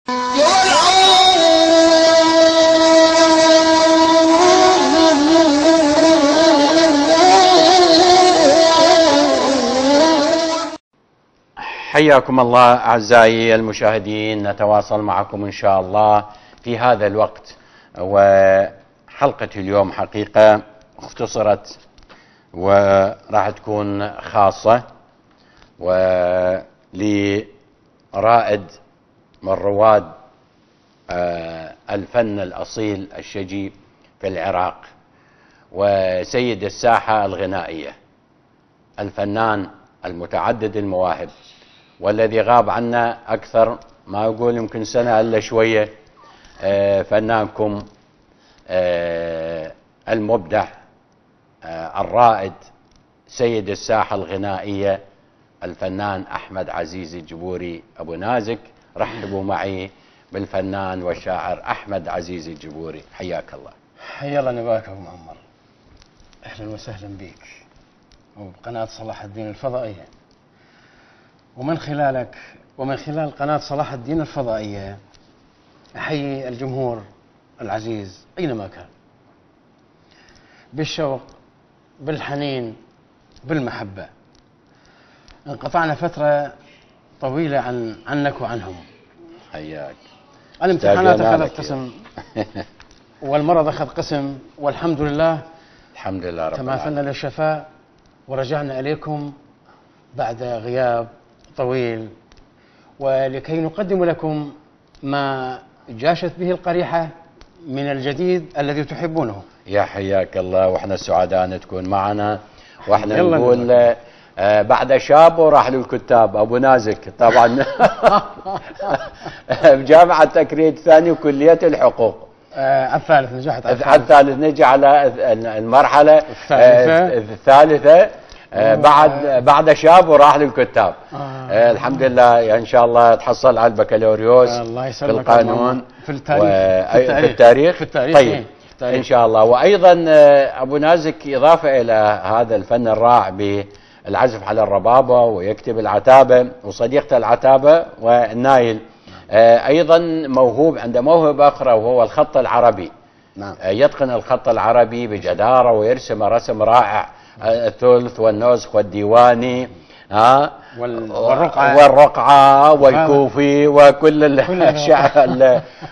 حياكم الله أعزائي المشاهدين، نتواصل معكم إن شاء الله في هذا الوقت. وحلقة اليوم حقيقة اختصرت وراح تكون خاصة ولرائد من رواد الفن الأصيل الشجي في العراق وسيد الساحة الغنائية، الفنان المتعدد المواهب والذي غاب عنا أكثر ما أقول يمكن سنة إلا شوية، فنانكم المبدع الرائد سيد الساحة الغنائية الفنان أحمد عزيز الجبوري أبو نازك. رحبوا معي بالفنان والشاعر أحمد عزيز الجبوري، حياك الله. حيا الله نباك أبو معمر، أهلا وسهلا بك وبقناة صلاح الدين الفضائية. ومن خلالك ومن خلال قناة صلاح الدين الفضائية أحيي الجمهور العزيز أينما كان، بالشوق، بالحنين، بالمحبة. انقطعنا فترة طويلة عنك وعنهم. حياك. الامتحانات أخذت قسم والمرض أخذ قسم، والحمد لله الحمد لله رب تماثلنا للشفاء ورجعنا إليكم بعد غياب طويل، ولكي نقدم لكم ما جاشت به القريحة من الجديد الذي تحبونه. يا حياك الله، واحنا سعداء ان تكون معنا، واحنا نقول بعد شاب وراح للكتاب ابو نازك طبعا بجامعة تكريت ثاني وكلية الحقوق. الثالث نجحت، الثالث نجي على المرحلة الثالثة بعد شاب وراح للكتاب. الحمد لله ان شاء الله تحصل على البكالوريوس في القانون في التاريخ. طيب ان شاء الله. وايضا ابو نازك اضافه الى هذا الفن الرائع بالعزف على الربابه ويكتب العتابه وصديقته العتابه والنايل، ايضا موهوب، عنده موهبه اخرى وهو الخط العربي. نعم. يتقن الخط العربي بجداره ويرسم رسم رائع، الثلث والنسخ والديواني والرقعة والكوفي وكل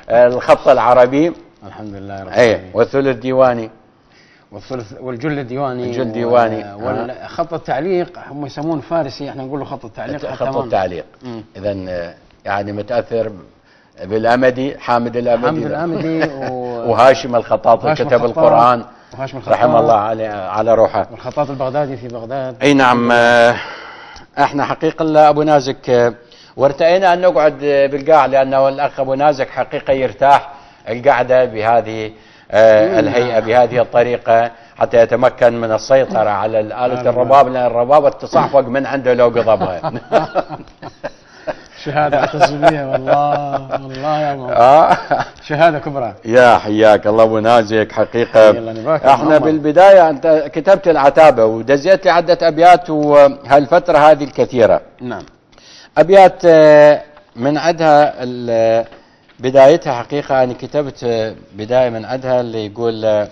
الخط العربي الحمد لله رب العالمين. والثلث ديواني والجل الديواني، الجل ديواني والخط التعليق هم يسمون فارسي، احنا نقول له خط التعليق. خط التعليق. اذا يعني متاثر بالامدي، حامد الامدي وهاشم الخطاط كتب القرآن رحمه الله على روحه، والخطاط البغدادي في بغداد. اي نعم. احنا حقيقة ابو نازك وارتئينا ان نقعد بالقاع، لانه الاخ ابو نازك حقيقة يرتاح القعدة بهذه الهيئة بهذه الطريقة حتى يتمكن من السيطرة على آلة الرباب، لان الربابة تصعفق من عنده لو قضبها. شهادة تسوية والله يا ماما. شهادة كبرى. يا حياك الله ابو نازك. حقيقة احنا بالبداية انت كتبت العتابة ودزيت لي عدة ابيات وهالفترة هذه الكثيرة. نعم. ابيات من عدها بدايتها حقيقة انا كتبت بداية من عدها اللي يقول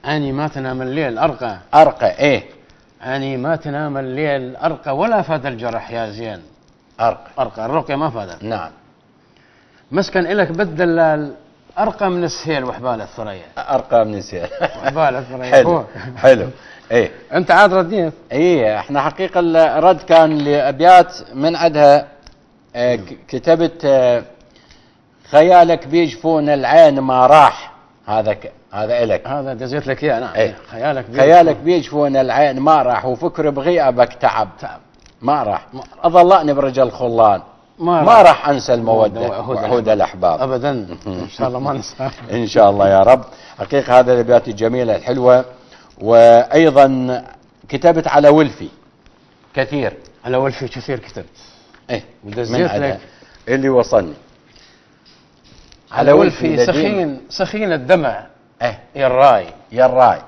اني ما تنام الليل ارقى ايه، اني ما تنام الليل ارقى ولا فاد الجرح يا زين. أرقى الرقية ما فادت. نعم. مسكن إلك بدل أرقى من السهيل وحبال الثريا. أرقى من السهيل وحبال الثريا. حلو. إيه أنت عاد رديت. إيه احنا حقيقة الرد كان لأبيات من عدها كتبت خيالك بيجفون العين ما راح. هذا إلك، هذا دزيت لك إياه. نعم. إيه. خيالك بيجفون العين ما راح وفكر بغيابك تعب ما راح أظلأني برجل خلان ما راح أنسى المودة وعهود الأحباب أبدا. إن شاء الله ما ننسى. إن شاء الله يا رب. حقيقة هذه الأبيات الجميلة الحلوة. وأيضا كتبت على ولفي كثير. على ولفي كثير كتبت. إيه من لك اللي وصلني على ولفي سخين الدمع. يا الراي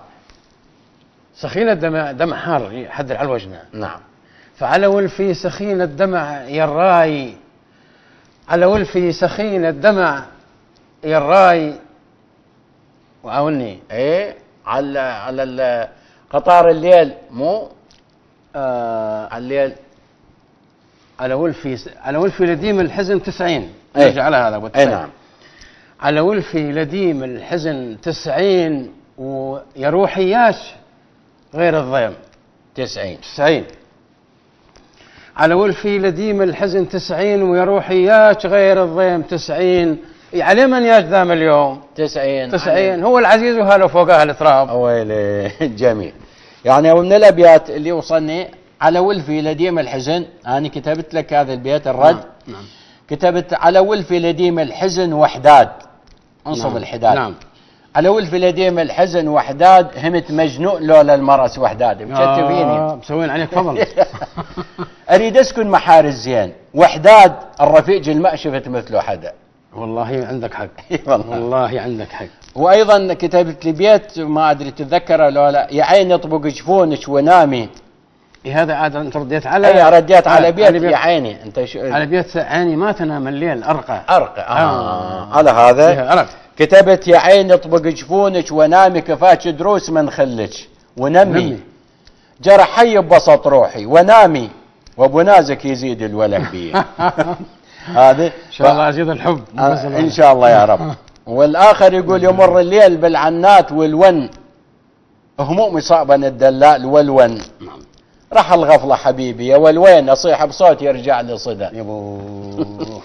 سخين الدمع، دمع حار حد على الوجنة. نعم. فعلى ولفي سخين الدمع يا الراي على ولفي سخين الدمع يا الراي وعاوني. ايه على قطار الليل مو على الليل. على ولفي لديم الحزن 90. ايه نرجع على هذا ابو اي نعم. على ولفي لديم الحزن 90 ويا روحياش غير الضيم 90. على ولفي لديم الحزن 90 ويا روحياش غير الضيم 90. على من يجدام اليوم 90 هو العزيز وهلا فوقها التراب. ويلي جميل. يعني ومن الابيات اللي وصلني على ولفي لديم الحزن، انا كتبت لك هذا البيت الرد. نعم. كتبت على ولفي لديم الحزن وحداد، انصب نعم. الحداد. نعم. على ولفي لديم الحزن وحداد، همت مجنون لولا المرس وحداد. مكتفيني مسوين عليك فضل. اريد اسكن محار الزين وحداد، الرفيق ما شفت مثله حدا. والله عندك حق. والله عندك حق. وايضا كتبت لي بيت ما ادري تتذكره لو لا، يا عيني اطبق جفونك ونامي. هذا عاد انت رديت على رديت على بيت يا عيني انت على بيت عيني ما تنام الليل ارقى على هذا أرق. كتبت يا عيني اطبق جفونك ونامي، كفاك دروس من خلك ونمي، جرى حي ببسط روحي ونامي، وابو نازك يزيد الولد بي. هذا ان شاء الله يزيد الحب ان شاء الله يا رب. والاخر يقول يمر الليل بالعنات والون، هموم يصابن الدلال والون، راح الغفله حبيبي يا والوين، اصيح بصوت يرجع لي صدى. يبو.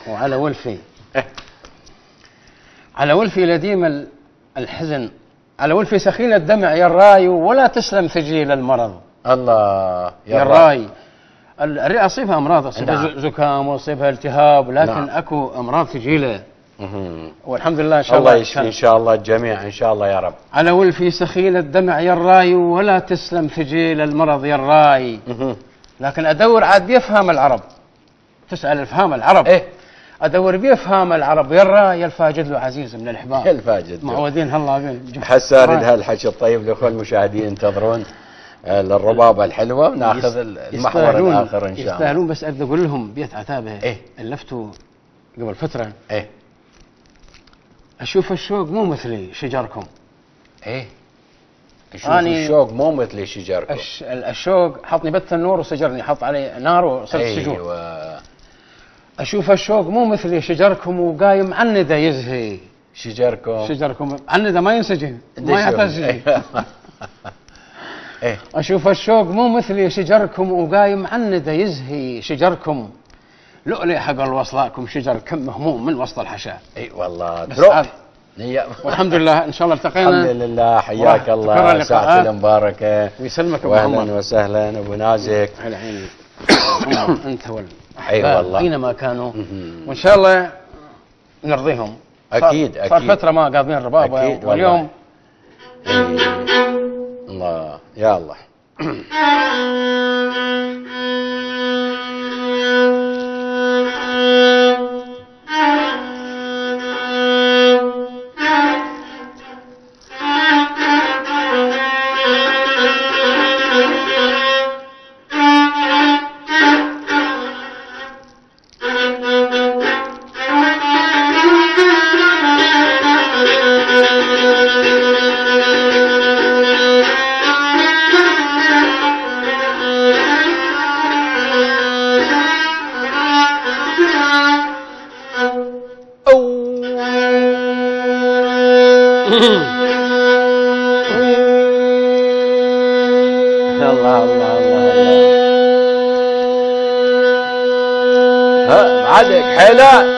وعلى ولفي على ولفي لديم الحزن، على ولفي سخين الدمع يا الراي ولا تسلم ثجيل المرض. الله يا الراي. الرئه صيبها امراض، صيبها زكام وصيبها التهاب، لكن نعم. اكو امراض ثجيله. والحمد لله ان شاء الله يشفي ان شاء الله الجميع ان شاء الله يا رب. على ولفي سخين الدمع يا الراي ولا تسلم ثجيل المرض يا الراي. لكن ادور عاد بيفهم العرب، تسال افهام العرب. ايه ادور بيفهم العرب يا الراي، الفاجد له عزيز من الاحباب. الفاجد معودين هلا حسا اريد هالحكي الطيب لاخوان المشاهدين ينتظرون للربابه الحلوه، وناخذ المحور الاخر ان شاء الله. يستاهلون. بس اريد اقول لهم بيت عتابه ايه الفتوا قبل فتره. ايه اشوف الشوق مو مثلي شجركم. ايه اشوف الشوق مو مثلي شجركم. الشوق حطني بث النور وسجرني، حط علي نار وصرت سجون. ايوه. اشوف الشوق مو مثلي شجركم وقايم عنده يزهي. شجركم عنده ما ينسجن، ما يحتاج سجن. ايه اشوف الشوق مو مثلي شجركم وقايم عنده يزهي شجركم، لؤلؤ حق الوصلاكم شجر كم مهموم من وسط الحشا. اي والله تروح. والحمد لله ان شاء الله التقينا. الحمد لله. حياك الله ساعة المباركة. ويسلمك ابو محمد. اهلا وسهلا ابو نازك. على عيني. انت اي والله اينما كانوا، وان شاء الله نرضيهم. اكيد صار فترة ما قاضين الربابة واليوم الله يا الله. عادك حلا.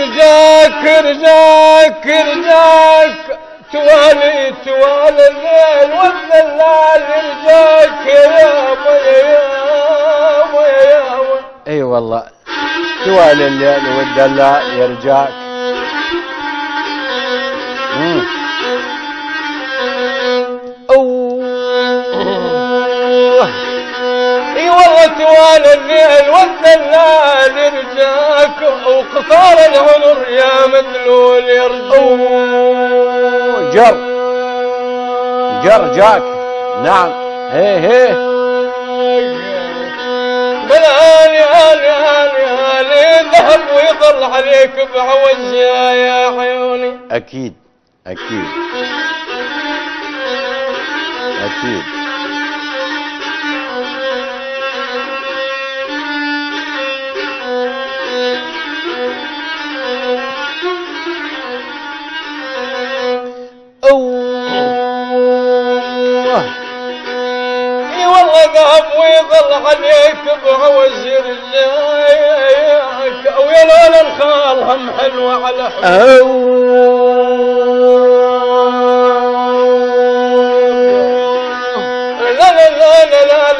رجاك توالي الليل والدلال يرجاك يا مويا. اي والله توالي الليل والدلال يرجاك. طوال الليل والدلال يرجاك وقطار العمر يا مدلول يرجاك. جاك نعم. هي بالآلي آلي ذهب ويظل عليك بعوز يا عيوني. أكيد. اي والله ذهب ويظل عليك بعوز يرجاك ويا لون الخال هم حلوة على حلو.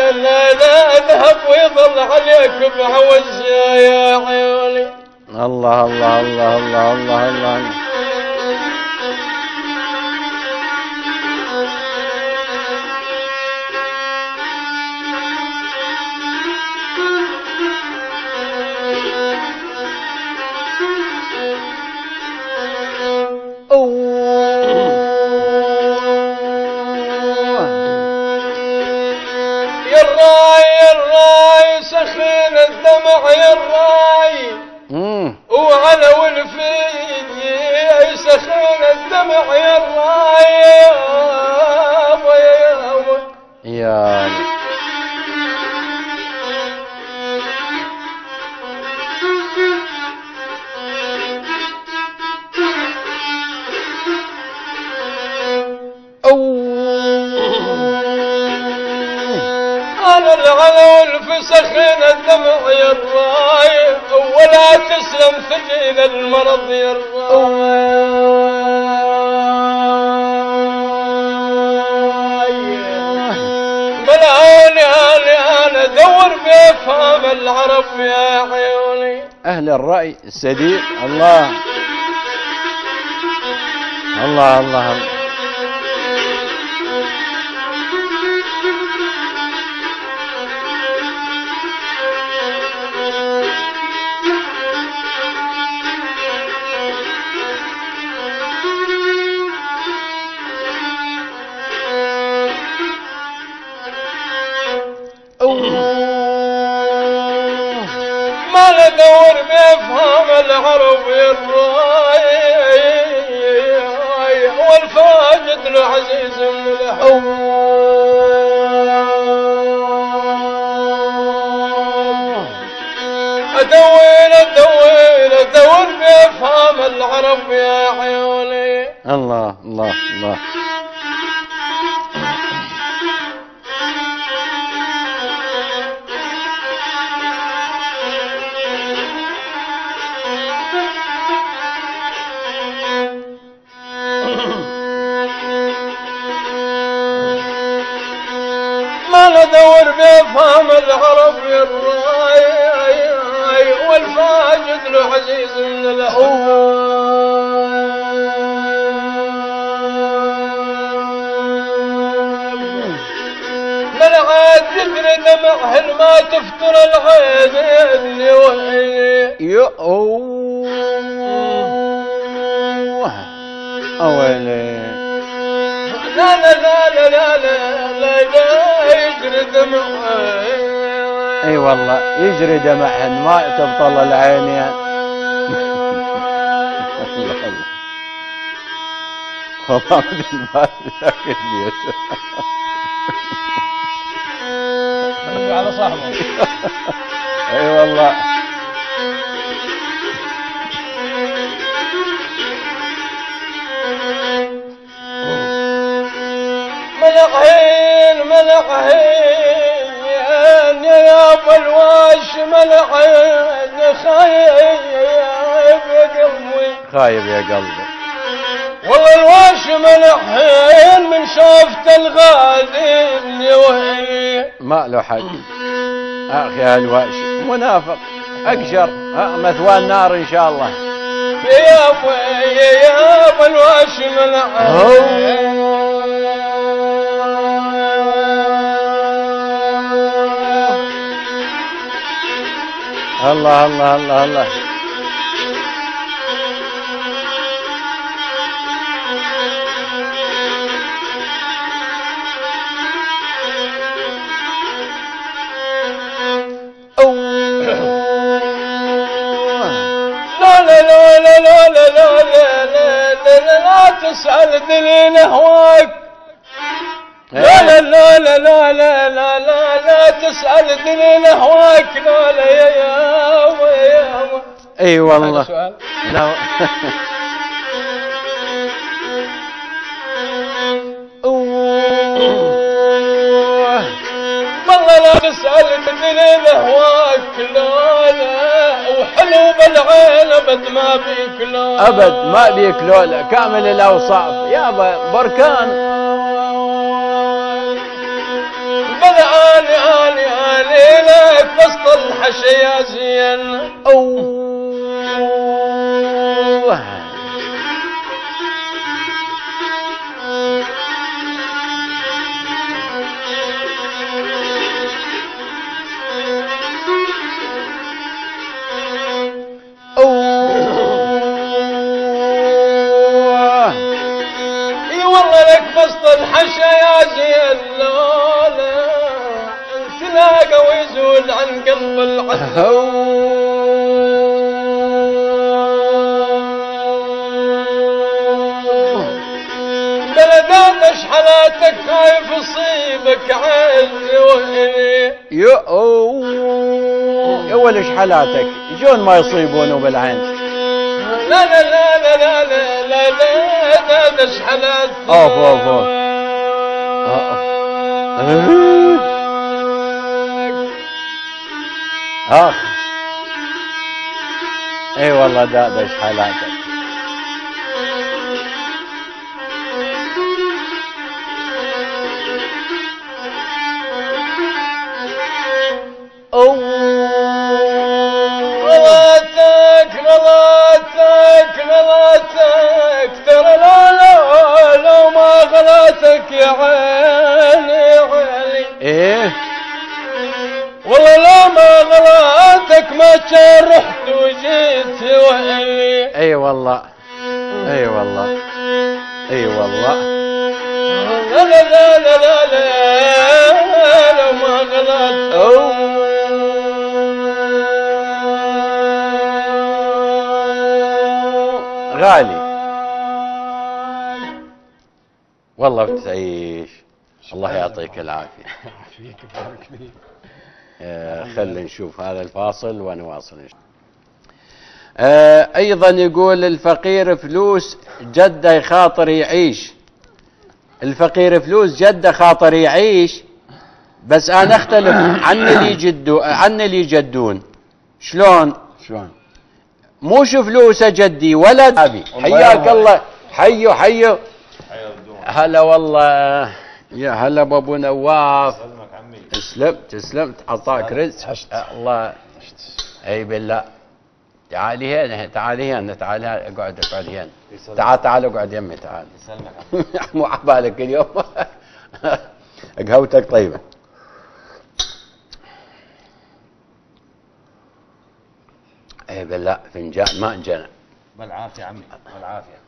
لا ذهب ويظل عليك بعوز يا عيوني. الله الله الله الله الله الله. يا الراي سخين الدمع يا الراي وعلى والفيد سخين الدمع يا الراي يا على والفسخين الدمع يا الراي ولا تسلم ثقيل المرض يا الراي. بلاني انا ادور بافهام العرب يا عيوني. أهل الرأي السديد. الله الله الله. ما ندور بافهام العرب يا الراي والفاجد العزيز من الحب. ادور بافهام العرب يا عيوني. الله الله الله. ما ندور بافهام العرب يا الراي والفاجد العزيز من الأول. من عاد ذكر دمعهن ما تفتر العين اللي وهي. أويلي. لا يجري دمعهن. اي والله يجري دمعهن ما تبطل العين يعني. والله ما ذاك البيت. على صاحبه. اي والله. ملعين يا ابو الواش ملعين خايب يا قلبي. والله الواش ملعين من شافت الغالي وهي. ما له حق اخي الواش منافق اقشر مثوى النار ان شاء الله. يا ابو الواش ملعين الله الله الله الله. لا تسأل دليل هواك. لا لا لا لا لا لا لا لا لا تسأل دليل هواك. لا لا يا اي والله. لا والله لا تسأل دليل هواك. لا لا وحلو بالعين ابد ما بيك. لا ابد ما بيك لولا كامل الاوصاف يا بركان. بالعاني اني اني لك وسط الحشيا زين. اي والله لك وسط الحشيا زين. لا لا انت لاقى ويزول عن قلب العدو. بلدان حالاتك خايف يصيبك عيني وإلي. يا ولش حالاتك جون ما يصيبونه بالعين. لا لا لا لا لا لا لا لا لا شحالات. اوف اوف اوف. اخ اي والله دادش حالاتك. غلاتك ترى لو ما غلاتك يا عيني. ايه والله لو ما غلاتك ما كان رحت وجيت وإلي. اي والله اي والله اي والله. لا لا لا لا لا لا لو ما غلاتك. غالي والله بتعيش. الله يعطيك العافية. خلينا نشوف هذا الفاصل ونواصل. أيضا يقول الفقير فلوس جده خاطر يعيش. الفقير فلوس جده خاطر يعيش، بس أنا أختلف عن اللي يجدون. شلون؟ موش فلوسه جدي ولا أبي. حياك الله. حيو هلا والله. يا هلا بابو نواف. تسلمت عطاك رزق. الله. اي بالله. تعالي هنا تعال اقعد هنا. تعال اقعد يمي تعال. يسلمك. مو عبالك اليوم. قهوتك طيبه. اي بالله فنجان ما انجنى. بالعافيه عمي بالعافيه.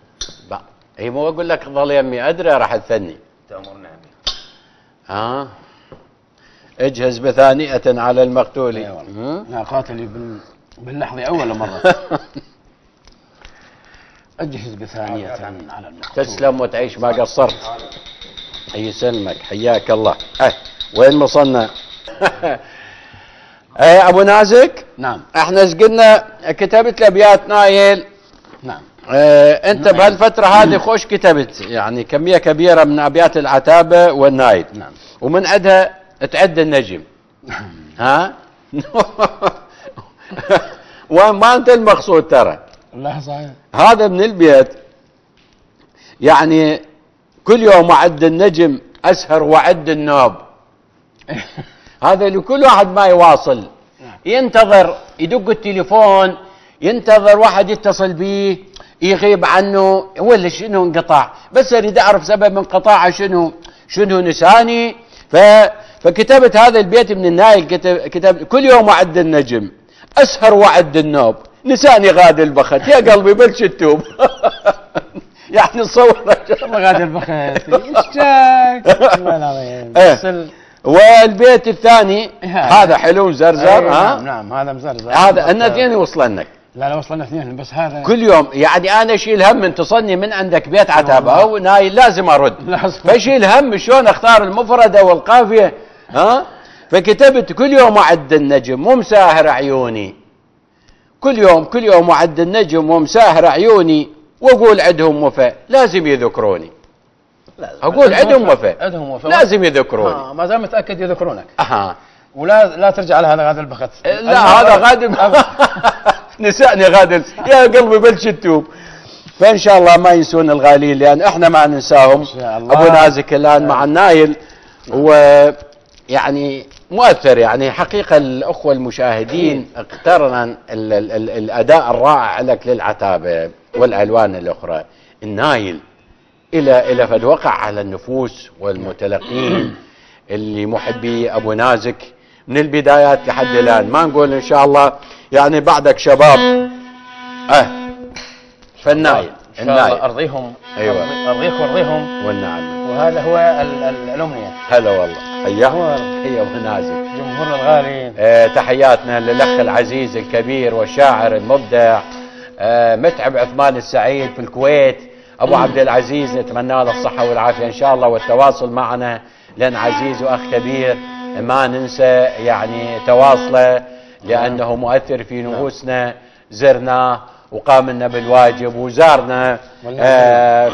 اي مو اقول لك ظل يمي ادري راح تثني. تأمرنا عمي. اجهز بثانية على المقتول. انا قاتلي باللحظة أول مرة. اجهز بثانية على المقتول. تسلم وتعيش ما قصرت. يسلمك حياك الله. وين وصلنا؟ ابو نازك. نعم. احنا قلنا كتبت الابيات نايل. نعم. انت بهالفترة هذه خوش كتبت يعني كمية كبيرة من ابيات العتابة والنايل. نعم. ومن عندها تعد النجم. ها؟ وما انت المقصود ترى. لا صحيح. هذا من البيت يعني كل يوم اعد النجم اسهر واعد النوب. هذا لكل واحد ما يواصل ينتظر يدق التليفون، ينتظر واحد يتصل به يغيب عنه ولا شنو انقطع، بس اريد اعرف سبب انقطاعه شنو نساني. فكتبت هذا البيت من النايل. كتب كل يوم اعد النجم اسهر وعد النوب، نساني غاد البخت، يا قلبي بلش التوب. يعني صور والله غاد البخت اشتاق والله العظيم. والبيت الثاني هذا حلو مزرزر. نعم نعم هذا مزرزر. هذا اثنين يوصلنك. لا وصلنا اثنين بس هذا كل يوم. يعني انا اشيل هم من تصني من عندك بيت عتابه او نايل لازم ارد، فاشيل هم شلون اختار المفرده والقافيه. فكتبت كل يوم اعد النجم ومساهر عيوني، كل يوم اعد النجم ومساهر عيوني، واقول عدهم وفاء لازم يذكروني. اقول عدهم وفاء لازم يذكروني. ما دام متاكد يذكرونك. ولا ترجع على هذا البخت. لا هذا غادر. نسأني غادر يا قلبي بلش التوب. فان شاء الله ما ينسون الغاليين، لان احنا ما ننساهم. ابو نازك الان مع النايل، ويعني مؤثر. يعني حقيقه الاخوه المشاهدين اقترنا الاداء الرائع لك للعتابه والالوان الاخرى. النايل الى فد وقع على النفوس والمتلقين اللي محبي ابو نازك من البدايات لحد الان. ما نقول ان شاء الله يعني بعدك شباب فالنايل ارضيهم. ايوه ارضيك وارضيهم والنعم. وهذا هو الامنيه. هلا والله. حياه ابو نازك جمهورنا الغالي. تحياتنا للاخ العزيز الكبير والشاعر المبدع متعب عثمان السعيد في الكويت. ابو عبد العزيز نتمنى له الصحه والعافيه ان شاء الله والتواصل معنا، لان عزيز واخ كبير ما ننسى يعني تواصله، لانه مؤثر في نفوسنا. زرناه وقام لنا بالواجب وزارنا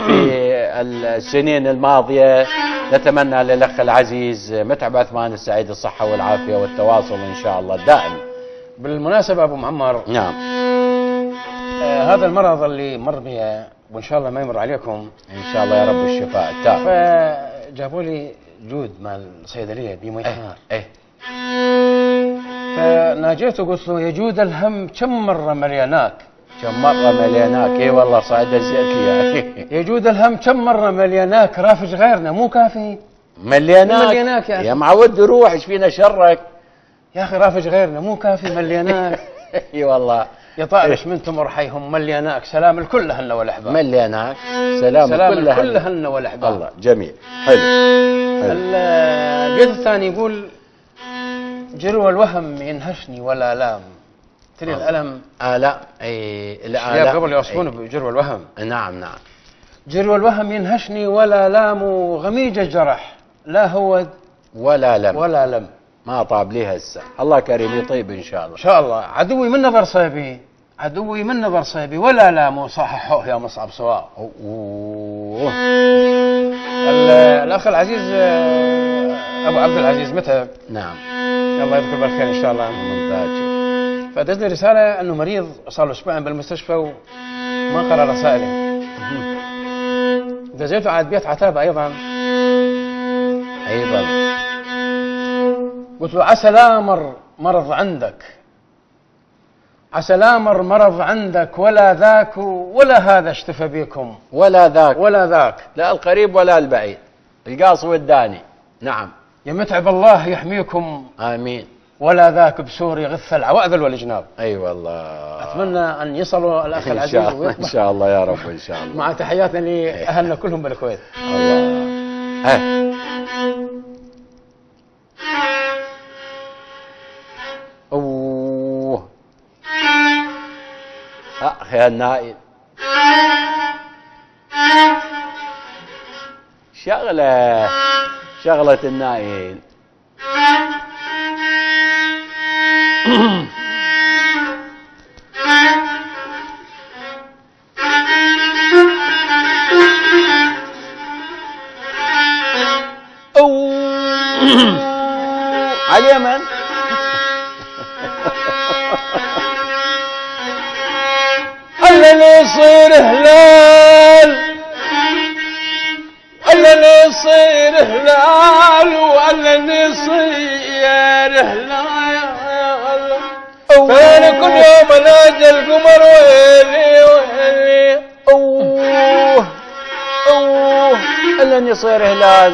في السنين الماضيه. نتمنى للاخ العزيز متعب عثمان السعيد الصحه والعافيه والتواصل ان شاء الله الدائم. بالمناسبه ابو معمر، نعم، هذا المرض اللي مر بها وان شاء الله ما يمر عليكم ان شاء الله يا رب الشفاء التام. فجابوا لي جود مال الصيدليه بمي حار. فناجيته قلت له يا جود الهم كم مره ملياناك؟ كم مره ملياناك؟ اي والله صعد ازيك يا جود الهم كم مره ملياناك؟ رافج غيرنا مو كافي؟ ملياناك يا معود روح ايش فينا شرك يا اخي، رافج غيرنا مو كافي ملياناك. اي والله يا طائرش من تمر حيهم ملياناك، سلام الكل هن والاحباب. ملياناك سلام الكل هن والاحباب. الله جميل. حلو. البيت الثاني يقول جرو الوهم ينهشني ولا لام. تري الالم لا الآلام قبل يوصفونه بجرو الوهم. نعم جرو الوهم ينهشني ولا لام، غميج الجرح لا هود ولا لم. ما طاب لي هسه، الله كريم يطيب ان شاء الله. ان شاء الله. عدوي من نظر صيبي ولا لام، صححوه يا مصعب سواء. الاخ العزيز ابو عبد العزيز متعب. نعم الله يذكر بالخير ان شاء الله. فدز لي رساله انه مريض صار له اسبوعين بالمستشفى وما قرا رسائلي. دزيته على بيت عتابه ايضا. قلت له عسى لا مرض عندك، عسى لا مرض عندك ولا ذاك ولا هذا اشتفى بكم. ولا ذاك لا القريب ولا البعيد، القاص والداني. نعم يا متعب الله يحميكم. آمين. ولا ذاك بسور يغث العواذل والجناب. اي والله. اتمنى ان يصلوا الاخ العزيز ان شاء الله يا رب ان شاء الله. مع تحياتنا لاهلنا كلهم بالكويت. الله. اوه يا النائل شغلة النائل. على اليمن. اللي يصير هلال، اللي يصير هلال، واللي يصير هلال. فين كل يوم اناجي القمر ويلي. اللي يصير هلال.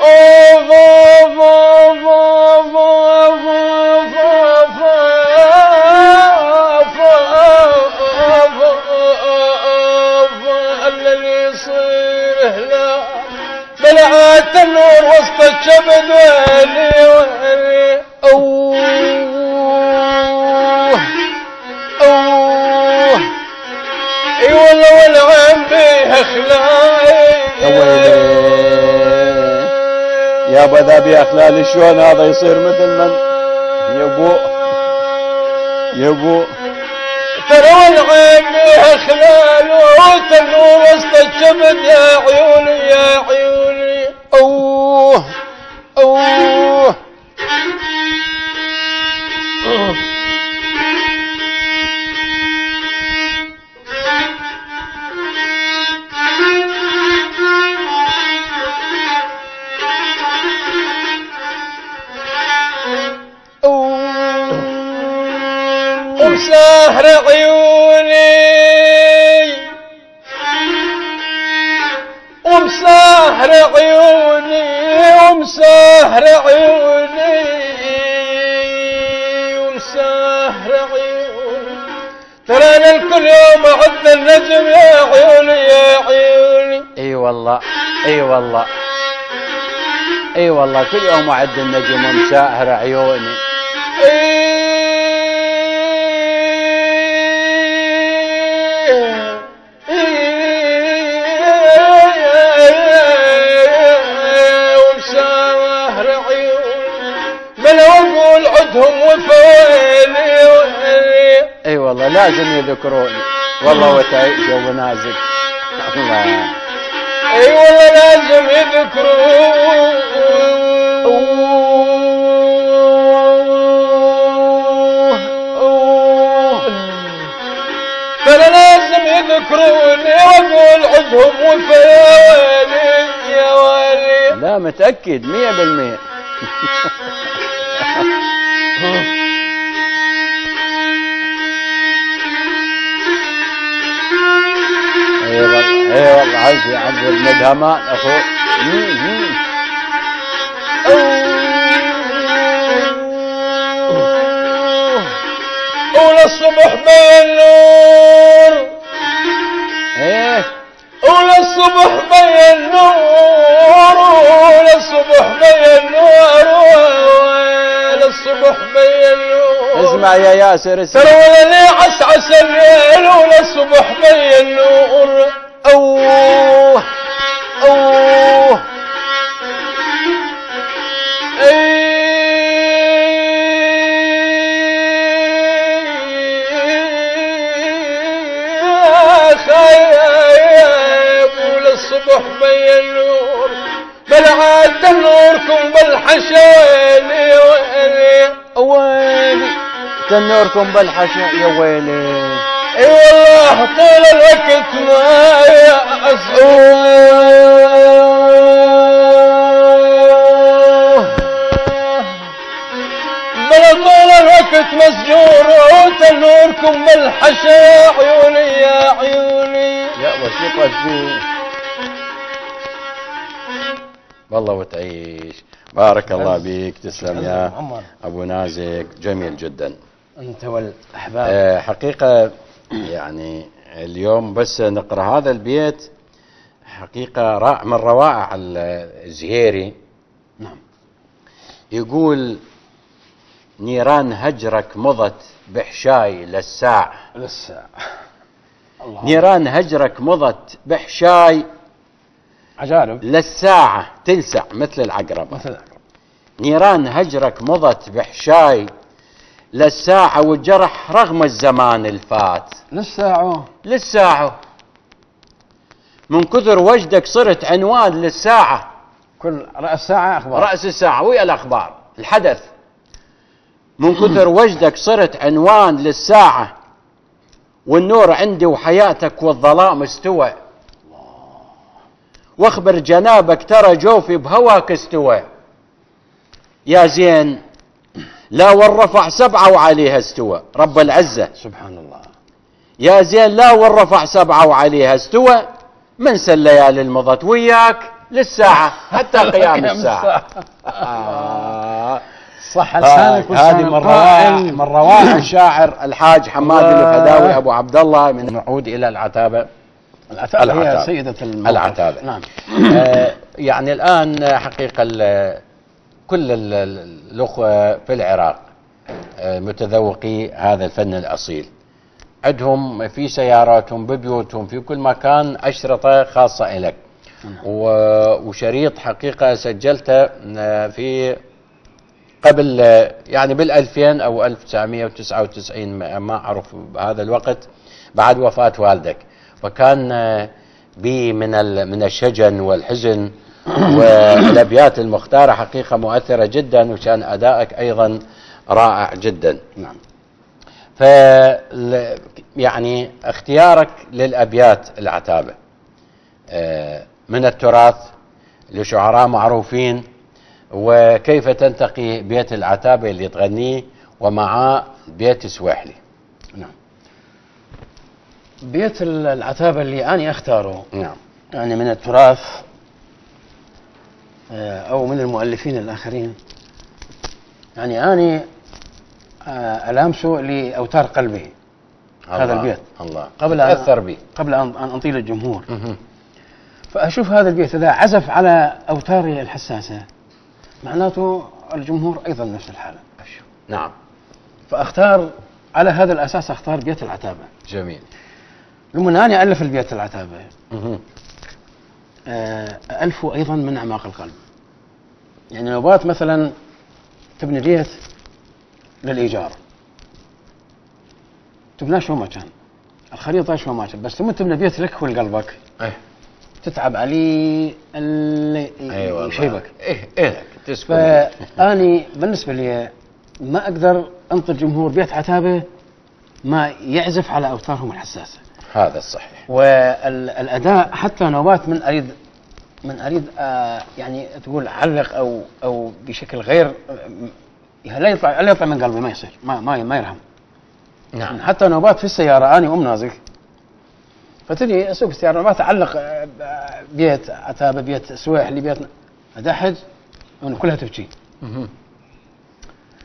اوف اوف اوف الكبد ويلي ويلي أوه أوه اي والله والعين بيها خلاي يا بذا بيا خلالي شلون هذا يصير مثل من يبو ترى والعين بيها خلال وتنور وسط الكبد يا عيوني يا عيوني اوه اوه ومساهر عيوني ومساهر عيوني ومساهر عيوني ومساهر عيوني ترانا الكل يوم عد النجم يا عيوني يا عيوني اي والله اي والله اي والله كل يوم اعد النجم ومساهر عيوني ومساهر عيوني بل اقول عدهم وفويلي ويلي اي والله لازم يذكروني والله وتعيش ابو نازك الله اي والله لازم يذكرون ترى لازم يذكروني واقول عدهم وفيالي يا ويلي لا متأكد 100% اي والله عزي عبد المدهمان اخو وللصبح بين النور ايه وللصبح بين النور وللصبح بين النور وللصبح بين النور اسمع يا ياسر اسمع ترى وللي عسعس الليل وللصبح بين النور اوه اوه الصبح بين النور بل عاد نوركم بالحشالي ويلي ويلي تنوركم بالحشا يا ويلي اي والله طول الوقت ما بل طول الوقت مسجور وتنوركم بالحشا عيوني يا عيوني يا وش فيه والله وتعيش بارك الله بيك تسلم يا ابو نازك جميل جدا انت والاحباب حقيقه يعني اليوم بس نقرا هذا البيت حقيقه من روائع الزهيري نعم يقول نيران هجرك مضت بحشاي للساعة الله نيران هجرك مضت بحشاي عجارب للساعة تلسع مثل العقرب مثل العقرب نيران هجرك مضت بحشاي للساعة والجرح رغم الزمان الفات للساعة من كثر وجدك صرت عنوان للساعة كل رأس ساعة أخبار رأس الساعة ويا الأخبار الحدث من كثر وجدك صرت عنوان للساعة والنور عندي وحياتك والظلام استوى واخبر جنابك ترى جوفي بهواك استوى يا زين لا والرفع سبعة وعليها استوى رب العزة سبحان الله يا زين لا والرفع سبعة وعليها استوى منسى الليالي المضت وياك للساعة حتى قيام الساعة صح لسانك هذه من روائع الشاعر الحاج حماد الفداوي ابو عبد الله. من نعود الى العتابة. العتابة هي سيدة العتابة. نعم. يعني الان حقيقة كل الأخوة في العراق متذوقي هذا الفن الأصيل، عندهم في سياراتهم ببيوتهم في كل مكان أشرطة خاصة إلك. وشريط حقيقة سجلته في قبل يعني بال2000 أو 1999 ما أعرف بهذا الوقت بعد وفاة والدك، فكان بي من الشجن والحزن والأبيات المختارة حقيقة مؤثرة جدا، وكان أدائك أيضا رائع جدا. نعم. ف يعني اختيارك للأبيات العتابة من التراث لشعراء معروفين، وكيف تنتقي بيت العتابة اللي تغنيه ومعاه بيت سواحلي. نعم. بيت العتابة اللي أنا أختاره نعم يعني من التراث أو من المؤلفين الآخرين، يعني أنا ألامسه لأوتار قلبي هذا البيت. الله قبل أثر به قبل أن أطيل الجمهور. فأشوف هذا البيت إذا عزف على أوتاري الحساسة معناته الجمهور أيضا نفس الحالة. نعم. فأختار على هذا الأساس أختار بيت العتابة. جميل. لما أنا ألف البيت العتابة ألفه أيضا من أعماق القلب. يعني نوبات مثلا تبني بيت للإيجار، تبناه شو ما كان، الخريطة شو ما كان، بس ثم تبني بيت لك ولقلبك تتعب عليه اللي يشيبك. تسكن. فأني بالنسبة لي ما أقدر أنطي جمهور بيت عتابة ما يعزف على أوتارهم الحساسة. هذا الصحيح. والأداء حتى نوبات من أريد يعني تقول علق أو بشكل غير لا يطلع من قلبي، ما يصير، ما يرهم. نعم. حتى نوبات في السيارة أنا نازك فتجي أسوق السيارة ما تعلق بيت عتابة بيت سواحلي بيت أدحج كلها تبكي.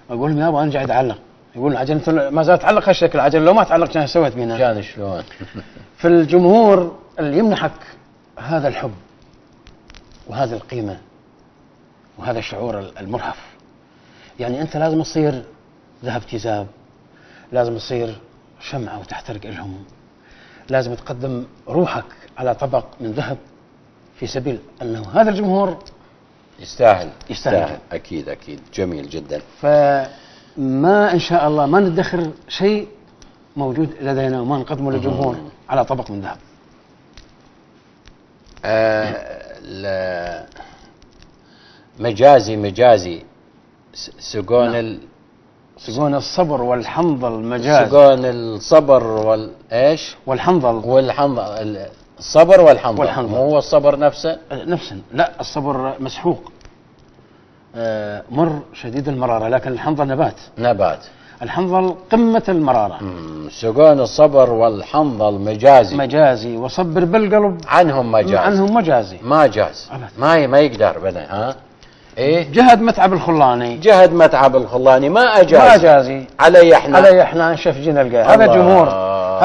أقول لهم يابا أنا قاعد أعلق، يقول عجل ما زالت تعلق هالشكل، عجل لو ما تعلق كان سويت بينا. كان شلون؟ في الجمهور اللي يمنحك هذا الحب وهذه القيمة وهذا الشعور المرهف، يعني أنت لازم تصير ذهب تيزاب، لازم تصير شمعة وتحترق لهم، لازم تقدم روحك على طبق من ذهب في سبيل أنه هذا الجمهور يستاهل. أكيد. جميل جدا. فما إن شاء الله ما ندخر شيء موجود لدينا وما نقدمه للجمهور على طبق من ذهب. مجازي سجون الصبر والحنظل مجاز. سجون الصبر والحنظل. الصبر والحنظل. مو هو الصبر نفسه؟ لا، الصبر مسحوق مر شديد المرارة، لكن الحنظل نبات. الحنظل قمة المرارة. سجون الصبر والحنظل مجازي وصبر بالقلب عنهم مجازي. ما جاز ما يقدر بنا. إيه؟ جهد متعب الخلاني ما أجازي علي احنا شفجنا القاء.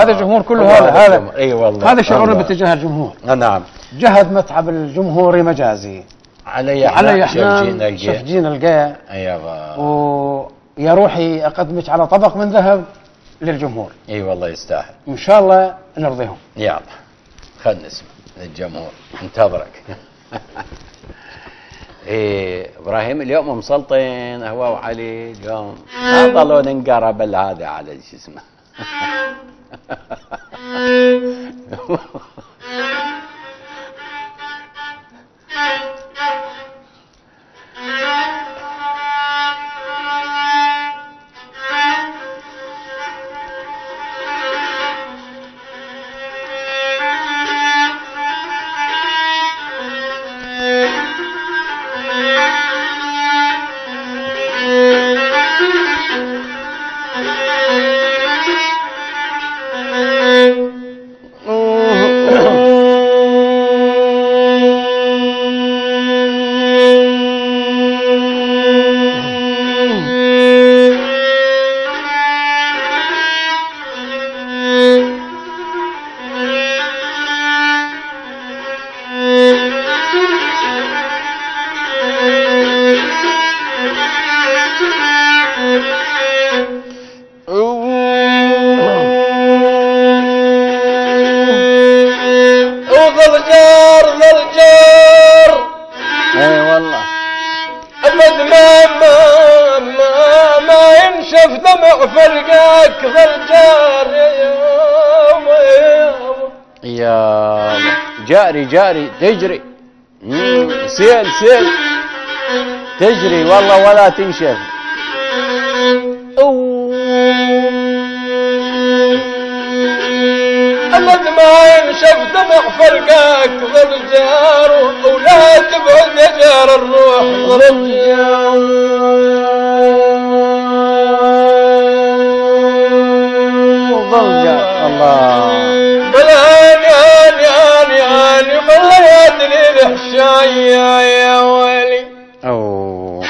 هذا جمهور كله هذا اي والله هذا شعورنا باتجاه الجمهور. نعم. جهد متعب الجمهور مجازي علي احنا شفجين القاء. ايوه. ويا روحي اقدمك على طبق من ذهب للجمهور. اي والله يستاهل. ان شاء الله نرضيهم. يلا خلنا نسمع للجمهور انتظرك. إيه ابراهيم اليوم مسلطين هو وعلي اليوم ظلوا ننقرب هذا على شو اسمه. فرقك ظل جار يا جاري جاري تجري سيل سيل تجري والله ولا تنشف. أبد ما ينشف دمع فرقك ظل جار ولا تبعد يا جار الروح ظل جار. ظل جار الله بلاني والله يا دليل حشايا يا ويلي. أوه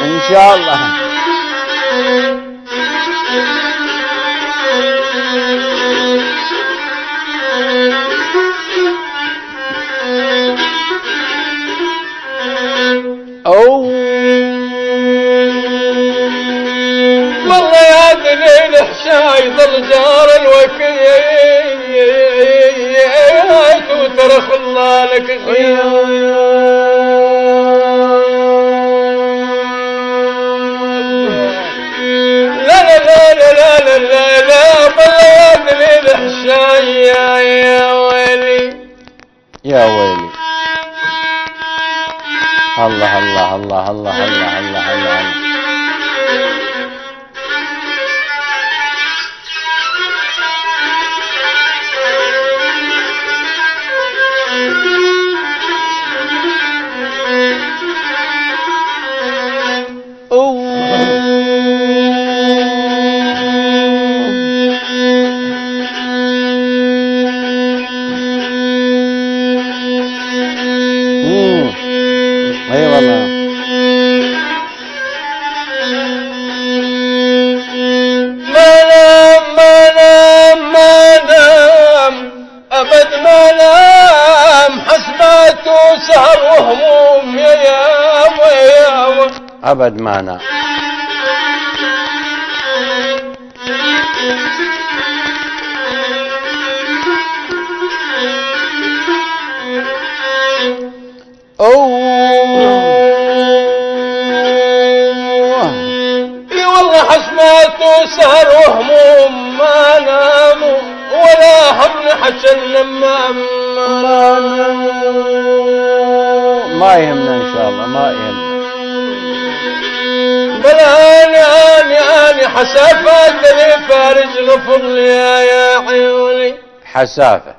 إن شاء الله. والله يا دليل حشاي ظل جار الوكيت وترى خلالك غياب. لا لا لا لا لا لا لا والله يا دليل حشاي يا ويلي يا ويلي. الله الله الله الله الله الله الله. اي والله. ما نام ابد ما نام حسبات وسهر وهموم يا ابد ما نام. اي والله حسبات وسهر وهموم ما ناموا ولا هم حتى النمام ما يهمنا ان شاء الله ما يهمنا. بلا اني حسافات لي فارج غفر لي يا عيوني. حسافة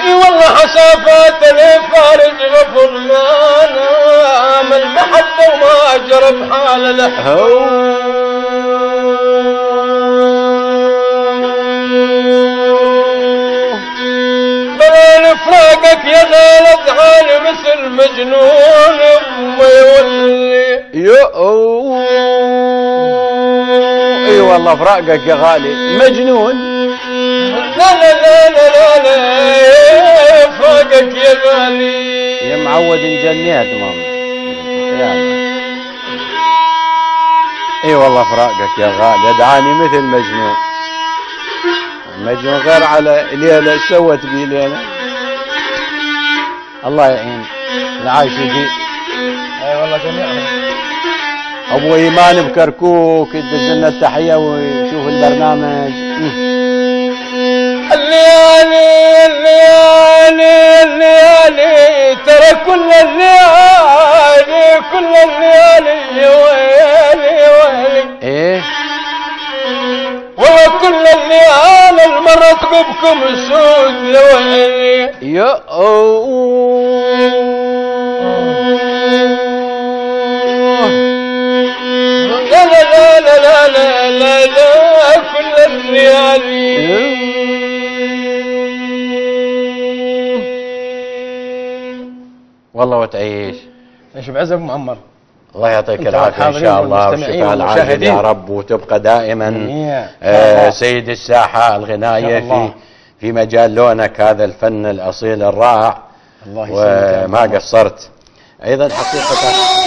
اي والله حسافات لي فارج غفر ما نام المحبة وما جرب حال له. فراقك يا غالب عالي مثل مجنون ويولي. اي والله فراقك يا غالي مجنون. لا لا لا لا لا فراقك يا غالي يا معود انجنيت ماما يا اي والله فراقك يا غالي يدعاني مثل مجنون. مجنون غير على ليلة سوت بي ليلة. الله يعين العايش فيه. اي والله جميعهم. ابو ايمان بكركوك يدز لنا التحيه ويشوف البرنامج. الليالي ترى كل الليالي ويلي ايه والله كل الليالي المرت بكم سود ويلي. يا لا لا لا لا لا لا لا كل الليالي. والله وتعيش. ايش بعزك معمر. الله يعطيك العافيه ان شاء الله وشفاء العاجل يا رب وتبقى دائما سيد الساحه الغنائيه في مجال لونك هذا الفن الأصيل الرائع، الله يسلمك. وما قصرت. أيضا حقيقة